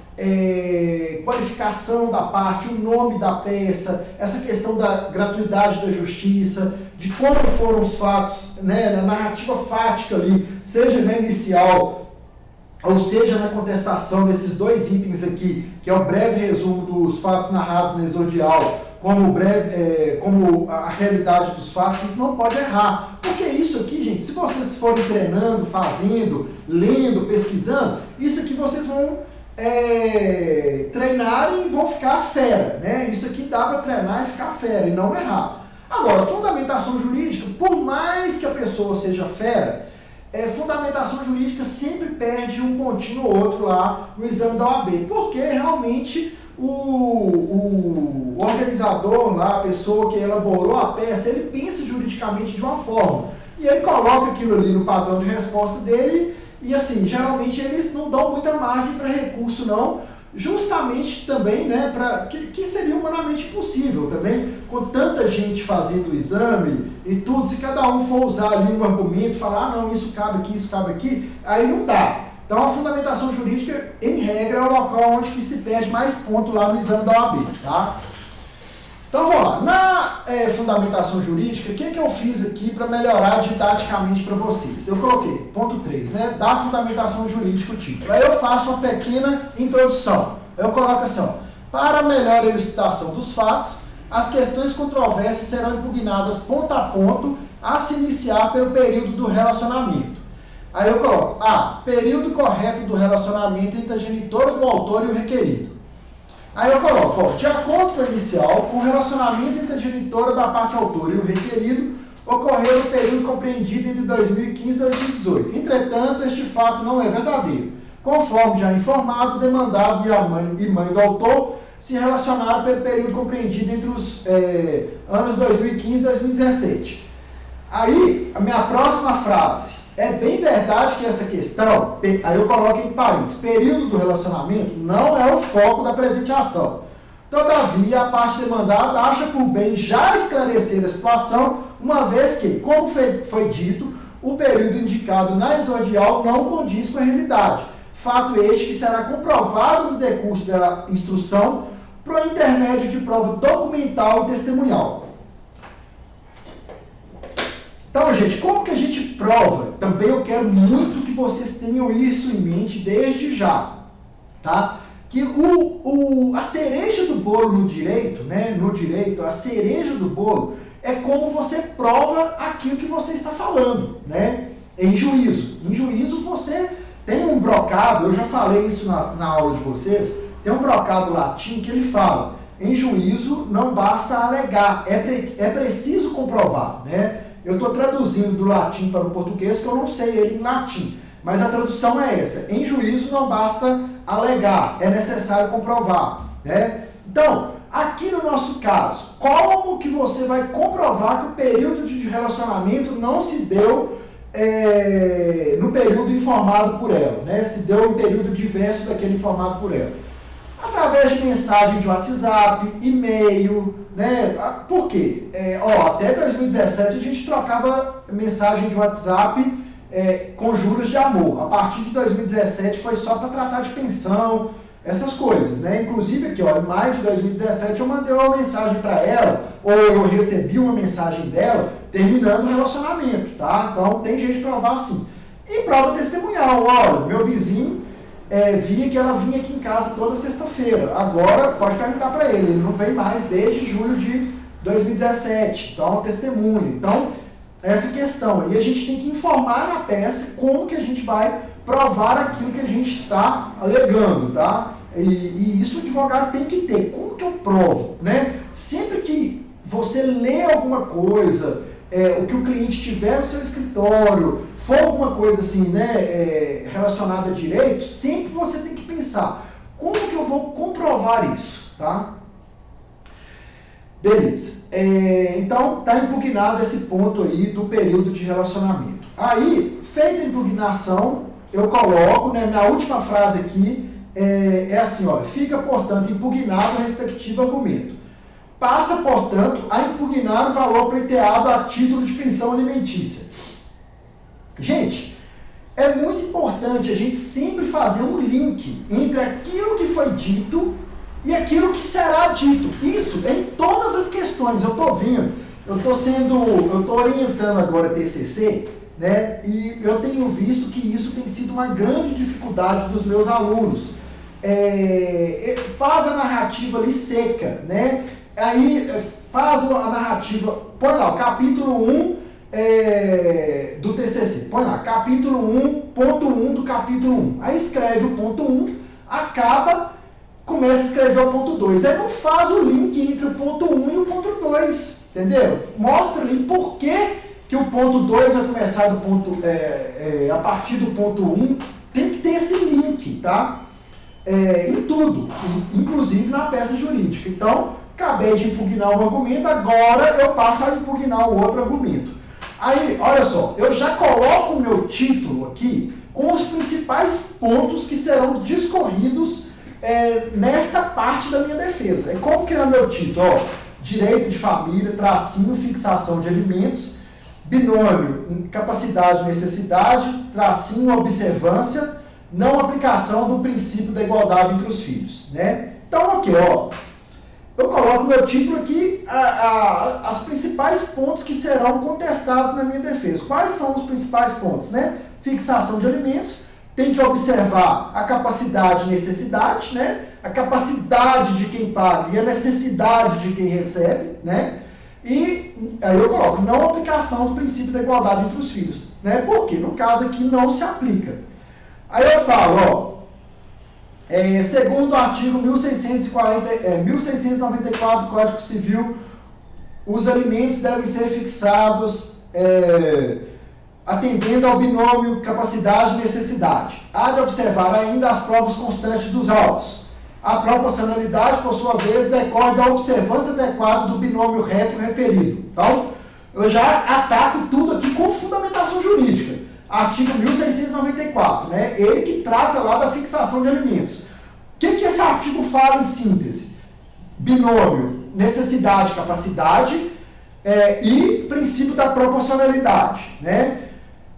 [SPEAKER 1] qualificação da parte, o nome da peça, essa questão da gratuidade da justiça, de como foram os fatos, né, na narrativa fática ali, seja na inicial, ou seja na contestação desses dois itens aqui, que é o breve resumo dos fatos narrados na exordial, como a realidade dos fatos, isso não pode errar. Porque isso aqui, gente, se vocês forem treinando, fazendo, lendo, pesquisando, isso aqui vocês vão treinar e vão ficar fera, né? Isso aqui dá para treinar e ficar fera e não errar. Agora, fundamentação jurídica, por mais que a pessoa seja fera, fundamentação jurídica sempre perde um pontinho ou outro lá no exame da OAB, porque realmente o organizador lá, a pessoa que elaborou a peça, ele pensa juridicamente de uma forma, e ele coloca aquilo ali no padrão de resposta dele, e assim, geralmente eles não dão muita margem para recurso não, justamente também, né, que seria humanamente impossível também, com tanta gente fazendo o exame e tudo, se cada um for usar ali um argumento, falar, ah não, isso cabe aqui, aí não dá. Então a fundamentação jurídica, em regra, é o local onde que se perde mais ponto lá no exame da OAB, tá? Então vamos lá, na fundamentação jurídica, o que eu fiz aqui para melhorar didaticamente para vocês? Eu coloquei, ponto 3, né, da fundamentação jurídica o título. Aí eu faço uma pequena introdução. Eu coloco assim, ó, para melhor elucidação dos fatos, as questões controversas serão impugnadas ponto a ponto a se iniciar pelo período do relacionamento. Aí eu coloco, período correto do relacionamento entre a genitora do autor e o requerido. Aí eu coloco, ó, de acordo com o inicial, o relacionamento entre a genitora da parte autora e o requerido ocorreu no período compreendido entre 2015 e 2018. Entretanto, este fato não é verdadeiro. Conforme já informado, o demandado e a mãe do autor se relacionaram pelo período compreendido entre os anos 2015 e 2017. Aí, a minha próxima frase. É bem verdade que essa questão, aí eu coloco em parênteses, período do relacionamento não é o foco da presente ação. Todavia, a parte demandada acha por bem já esclarecer a situação, uma vez que, como foi dito, o período indicado na exordial não condiz com a realidade. Fato este que será comprovado no decurso da instrução por intermédio de prova documental e testemunhal. Então, gente, como que a gente prova? Também eu quero muito que vocês tenham isso em mente desde já, tá? Que a cereja do bolo no direito, né? No direito, a cereja do bolo é como você prova aquilo que você está falando, né? Em juízo. Em juízo você tem um brocado, eu já falei isso na aula de vocês, tem um brocado latim que ele fala, em juízo não basta alegar, é preciso comprovar, né? Eu estou traduzindo do latim para o português porque eu não sei ele em latim, mas a tradução é essa, em juízo não basta alegar, é necessário comprovar, né? Então, aqui no nosso caso, como que você vai comprovar que o período de relacionamento não se deu no período informado por ela, né? Se deu em período diverso daquele informado por ela? Através de mensagem de WhatsApp, e-mail, né? Por quê? Até 2017 a gente trocava mensagem de WhatsApp com juros de amor. A partir de 2017 foi só para tratar de pensão, essas coisas, né? Inclusive aqui, em maio de 2017 eu mandei uma mensagem para ela, ou eu recebi uma mensagem dela terminando o relacionamento, tá? Então tem jeito de provar assim. E prova testemunhal, olha, meu vizinho via que ela vinha aqui em casa toda sexta-feira. Agora, pode perguntar para ele não vem mais desde julho de 2017. Então, testemunha. Então, essa questão. E a gente tem que informar na peça como que a gente vai provar aquilo que a gente está alegando, tá? E isso o advogado tem que ter. Como que eu provo, né? Sempre que você lê alguma coisa, o que o cliente tiver no seu escritório, for alguma coisa assim, né, relacionada a direito, sempre você tem que pensar, como que eu vou comprovar isso, tá? Beleza. Então, tá impugnado esse ponto aí do período de relacionamento. Aí, feita a impugnação, eu coloco, né, minha última frase aqui é assim, ó, fica, portanto, impugnado o respectivo argumento. Passa, portanto, a impugnar o valor pleiteado a título de pensão alimentícia. Gente, é muito importante a gente sempre fazer um link entre aquilo que foi dito e aquilo que será dito. Isso em todas as questões. Eu estou vendo, eu estou orientando agora a TCC, né? E eu tenho visto que isso tem sido uma grande dificuldade dos meus alunos. Faz a narrativa ali seca, né? Aí faz a narrativa, põe lá o capítulo 1 do TCC, põe lá capítulo 1, ponto 1 do capítulo 1. Aí escreve o ponto 1, começa a escrever o ponto 2. Aí não faz o link entre o ponto 1 e o ponto 2, entendeu? Mostra ali por que o ponto 2 vai começar do ponto, a partir do ponto 1. Tem que ter esse link, tá? Em tudo, inclusive na peça jurídica. Então, acabei de impugnar um argumento, agora eu passo a impugnar o outro argumento. Aí, olha só, eu já coloco o meu título aqui com os principais pontos que serão discorridos nesta parte da minha defesa. Como que é o meu título? Direito de família, tracinho, fixação de alimentos, binômio, capacidade e necessidade, tracinho, observância, não aplicação do princípio da igualdade entre os filhos, né? Então, aqui, eu coloco meu título aqui, as principais pontos que serão contestados na minha defesa. Quais são os principais pontos, né? Fixação de alimentos, tem que observar a capacidade e necessidade, né? A capacidade de quem paga e a necessidade de quem recebe, né? E aí eu coloco, não aplicação do princípio da igualdade entre os filhos, né? Porque no caso aqui não se aplica. Aí eu falo, segundo o artigo 1694 do Código Civil, os alimentos devem ser fixados atendendo ao binômio capacidade e necessidade. Há de observar ainda as provas constantes dos autos. A proporcionalidade, por sua vez, decorre da observância adequada do binômio retro-referido. Então, eu já ataco tudo aqui com fundamentação jurídica. Artigo 1694, né? Ele que trata lá da fixação de alimentos. O que esse artigo fala em síntese? Binômio, necessidade, capacidade e princípio da proporcionalidade, né?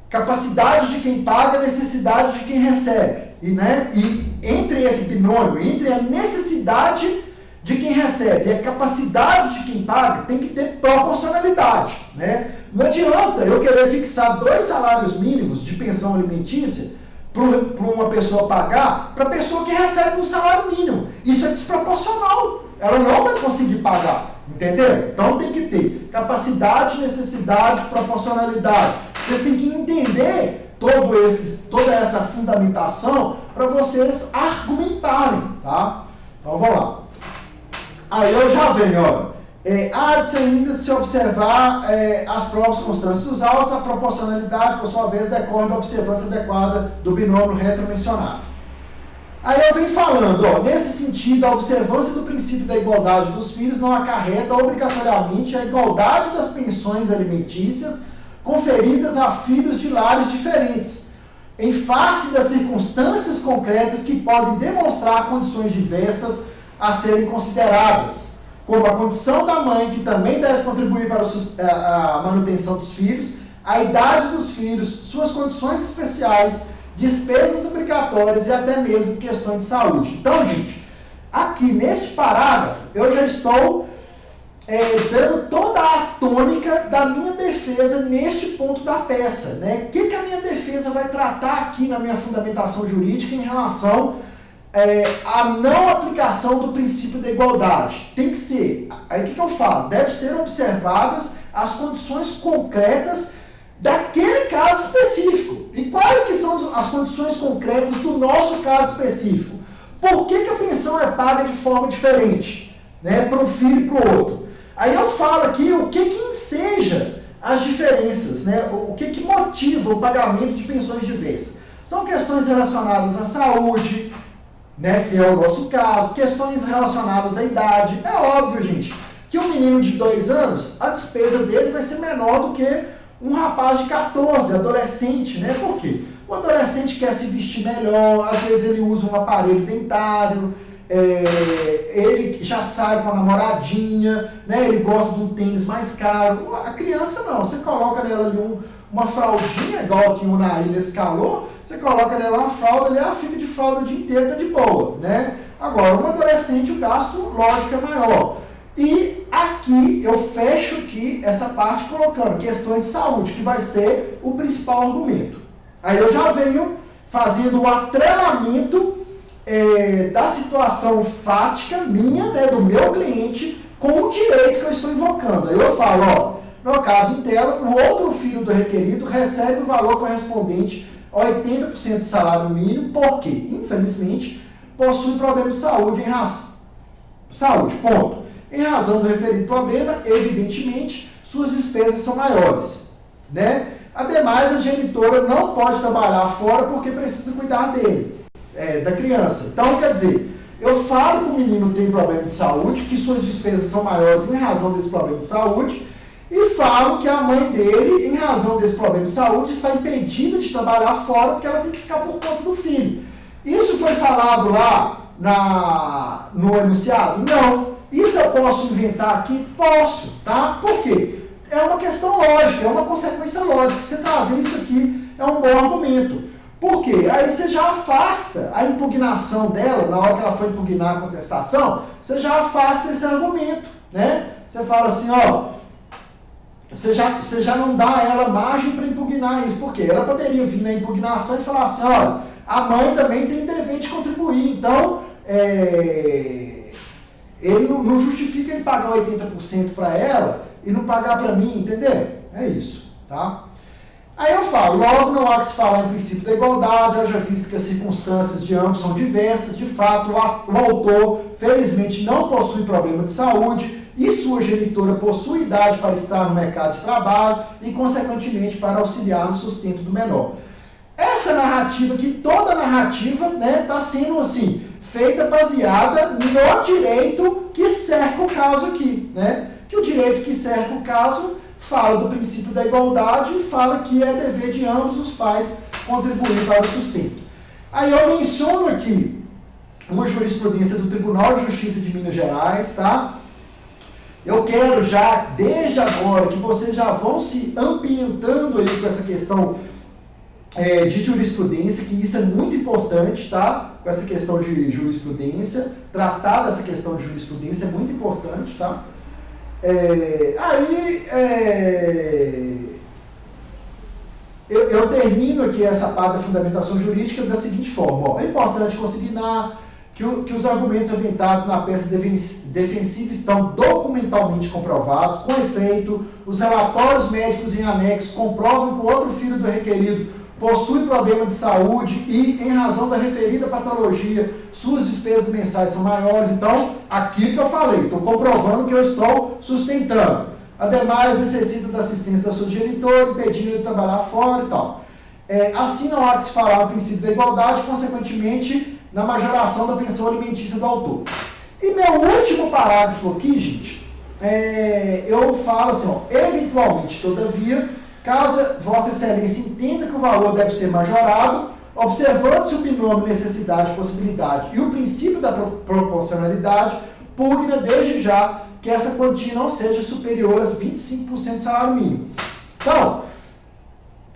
[SPEAKER 1] Capacidade de quem paga, necessidade de quem recebe. E entre esse binômio, entre a necessidade de quem quem recebe e a capacidade de quem paga tem que ter proporcionalidade, né? Não adianta eu querer fixar 2 salários mínimos de pensão alimentícia para uma pessoa pagar para a pessoa que recebe um salário mínimo. Isso é desproporcional. Ela não vai conseguir pagar, entendeu? Então tem que ter capacidade, necessidade, proporcionalidade. Vocês têm que entender toda essa fundamentação para vocês argumentarem, tá? Então vamos lá. Aí eu já venho, ó. Há-de ainda se observar as provas constantes dos autos, a proporcionalidade, por sua vez, decorre da observância adequada do binômio retromencionado. Aí eu venho falando, ó, nesse sentido, a observância do princípio da igualdade dos filhos não acarreta obrigatoriamente a igualdade das pensões alimentícias conferidas a filhos de lares diferentes, em face das circunstâncias concretas que podem demonstrar condições diversas a serem consideradas, como a condição da mãe, que também deve contribuir para a manutenção dos filhos, a idade dos filhos, suas condições especiais, despesas obrigatórias e até mesmo questões de saúde. Então, gente, aqui neste parágrafo, eu já estou dando toda a tônica da minha defesa neste ponto da peça, né? O que a minha defesa vai tratar aqui na minha fundamentação jurídica em relação à não aplicação do princípio da igualdade? Tem que ser, aí o que eu falo? Deve ser observadas as condições concretas daquele caso específico. E quais que são as condições concretas do nosso caso específico? Por que a pensão é paga de forma diferente, né, para um filho e para o outro? Aí eu falo aqui o que enseja as diferenças, né, o que motiva o pagamento de pensões diversas. São questões relacionadas à saúde, né, que é o nosso caso, questões relacionadas à idade. É óbvio, gente, que um menino de 2 anos, a despesa dele vai ser menor do que um rapaz de 14, adolescente, né? Por quê? O adolescente quer se vestir melhor, às vezes ele usa um aparelho dentário, ele já sai com a namoradinha, né? Ele gosta de um tênis mais caro. A criança não, você coloca nela ali uma fraldinha, igual que o Naí nesse calor, você coloca nela uma fralda, ela fica de fralda o dia inteiro, tá de boa, né? Agora, um adolescente, o gasto, lógico, é maior. E aqui eu fecho aqui essa parte colocando questões de saúde, que vai ser o principal argumento. Aí eu já venho fazendo o atrelamento da situação fática minha, né, do meu cliente, com o direito que eu estou invocando. Aí eu falo, ó, no caso inteiro, o outro filho do requerido recebe o valor correspondente a 80% do salário mínimo, porque, infelizmente, possui problema de saúde saúde, ponto. Em razão do referido problema, evidentemente, suas despesas são maiores, né? Ademais, a genitora não pode trabalhar fora porque precisa cuidar dele, da criança. Então, quer dizer, eu falo que o menino tem problema de saúde, que suas despesas são maiores em razão desse problema de saúde, e falo que a mãe dele, em razão desse problema de saúde, está impedida de trabalhar fora porque ela tem que ficar por conta do filho. Isso foi falado lá no enunciado? Não. Isso eu posso inventar aqui? Posso, tá? Por quê? É uma questão lógica, é uma consequência lógica. Você trazer isso aqui é um bom argumento. Por quê? Aí você já afasta a impugnação dela, na hora que ela for impugnar a contestação, você já afasta esse argumento, né? Você fala assim, ó, você já não dá a ela margem para impugnar isso. Por quê? Ela poderia vir na impugnação e falar assim, ó, a mãe também tem dever de contribuir, então, ele não justifica ele pagar 80% para ela e não pagar para mim, entendeu? É isso, tá? Aí eu falo, logo não há que se falar em princípio da igualdade, haja visto que as circunstâncias de ambos são diversas, de fato, o autor, felizmente, não possui problema de saúde e sua genitora possui idade para estar no mercado de trabalho e, consequentemente, para auxiliar no sustento do menor. Essa narrativa aqui, toda a narrativa, né, está sendo, assim, feita baseada no direito que cerca o caso aqui, né? Que o direito que cerca o caso fala do princípio da igualdade e fala que é dever de ambos os pais contribuir para o sustento. Aí eu menciono aqui uma jurisprudência do Tribunal de Justiça de Minas Gerais, tá? Eu quero já, desde agora, que vocês já vão se ambientando aí com essa questão de jurisprudência, que isso é muito importante, tá? com essa questão de jurisprudência, tratar dessa questão de jurisprudência é muito importante, tá? Eu termino aqui essa parte da fundamentação jurídica da seguinte forma. Ó, é importante consignar que os argumentos aventados na peça defensiva estão documentalmente comprovados. Com efeito, os relatórios médicos em anexo comprovam que o outro filho do requerido possui problema de saúde e, em razão da referida patologia, suas despesas mensais são maiores. Então, aquilo que eu falei, estou comprovando que eu estou sustentando. Ademais, necessita da assistência da sua genitora, impedindo de trabalhar fora e tal. Assim, não há que se falar no princípio da igualdade, consequentemente, na majoração da pensão alimentícia do autor. E meu último parágrafo aqui, gente, eu falo assim, ó, eventualmente, todavia, caso Vossa Excelência entenda que o valor deve ser majorado, observando-se o binômio necessidade e possibilidade e o princípio da proporcionalidade, pugna desde já que essa quantia não seja superior a 25% do salário mínimo. Então,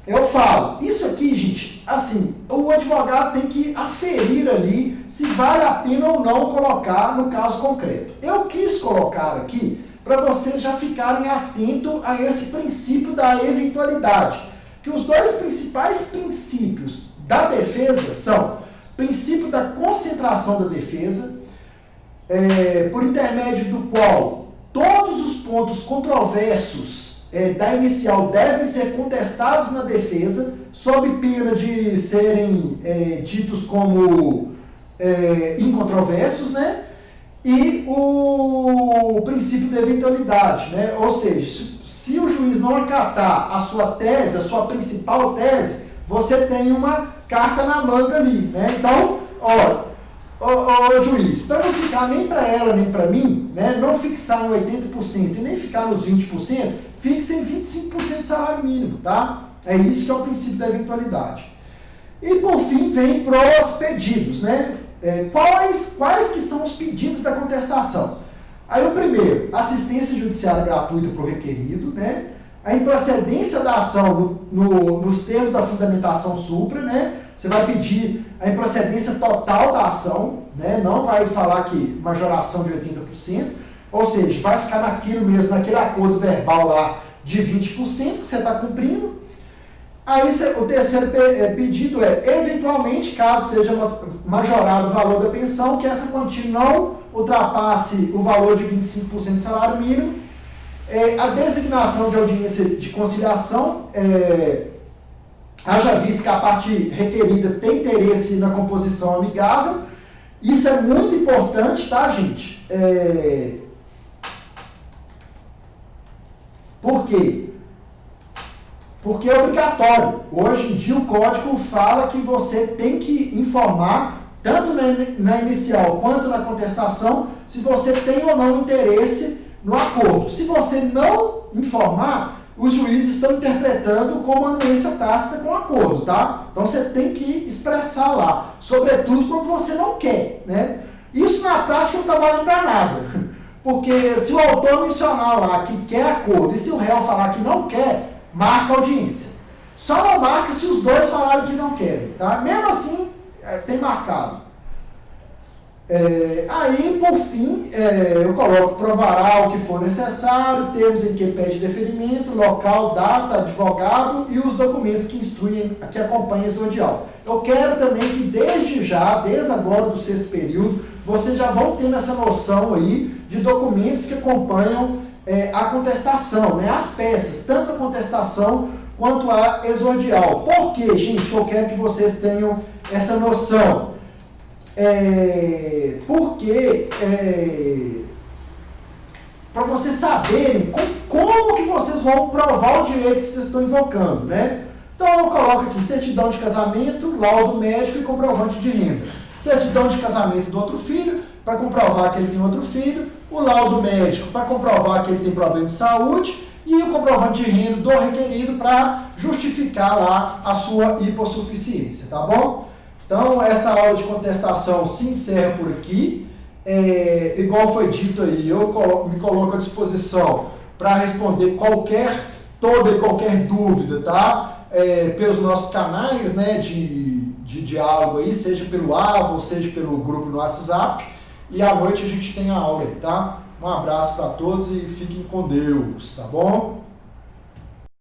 [SPEAKER 1] eu falo, isso aqui, gente, assim, o advogado tem que aferir ali se vale a pena ou não colocar no caso concreto. Eu quis colocar aqui para vocês já ficarem atentos a esse princípio da eventualidade, que os dois principais princípios da defesa são o princípio da concentração da defesa, por intermédio do qual todos os pontos controversos da inicial devem ser contestados na defesa, sob pena de serem ditos como incontroversos, né? E o princípio da eventualidade, né? Ou seja, se o juiz não acatar a sua tese, a sua principal tese, você tem uma carta na manga ali, né? Então, ó, juiz, para não ficar nem para ela nem para mim, né, não fixar em 80% e nem ficar nos 20%, fixe em 25% de salário mínimo, tá? É isso que é o princípio da eventualidade. E por fim vem pros pedidos, né? Quais que são os pedidos da contestação? Aí o primeiro, assistência judiciária gratuita para o requerido, né? A improcedência da ação nos termos da fundamentação supra, né? Você vai pedir a improcedência total da ação, né? Não vai falar que majoração de 80%, ou seja, vai ficar naquilo mesmo, naquele acordo verbal lá de 20% que você está cumprindo. Aí o terceiro pedido eventualmente, caso seja majorado o valor da pensão, que essa quantia não ultrapasse o valor de 25% de salário mínimo. A designação de audiência de conciliação, haja visto que a parte requerida tem interesse na composição amigável. Isso é muito importante, tá, gente? Por quê? Porque é obrigatório. Hoje em dia o código fala que você tem que informar, tanto na inicial quanto na contestação, se você tem ou não interesse no acordo. Se você não informar, os juízes estão interpretando como anuência tácita com o acordo, tá? Então você tem que expressar lá, sobretudo quando você não quer, né? Isso na prática não está valendo para nada, porque se o autor mencionar lá que quer acordo e se o réu falar que não quer, marca a audiência. Só não marca se os dois falaram que não querem, tá? Mesmo assim, tem marcado. Aí, por fim, eu coloco provará o que for necessário, termos em que pede deferimento, local, data, advogado e os documentos que instruem, que acompanham esse odial. Eu quero também que desde agora do sexto período, vocês já vão tendo essa noção aí de documentos que acompanham a contestação, né? As peças, tanto a contestação quanto a exordial. Por que, gente, que eu quero que vocês tenham essa noção? Porque para vocês saberem como que vocês vão provar o direito que vocês estão invocando, né? Então eu coloco aqui certidão de casamento, laudo médico e comprovante de renda. Certidão de casamento do outro filho, para comprovar que ele tem outro filho, o laudo médico para comprovar que ele tem problema de saúde e o comprovante de renda do requerido para justificar lá a sua hipossuficiência, tá bom? Então, essa aula de contestação se encerra por aqui. Igual foi dito aí, eu me coloco à disposição para responder toda e qualquer dúvida, tá? Pelos nossos canais, né, de de diálogo aí, seja pelo AVA ou seja pelo grupo no WhatsApp. E à noite a gente tem a aula aí, tá? Um abraço para todos e fiquem com Deus, tá bom?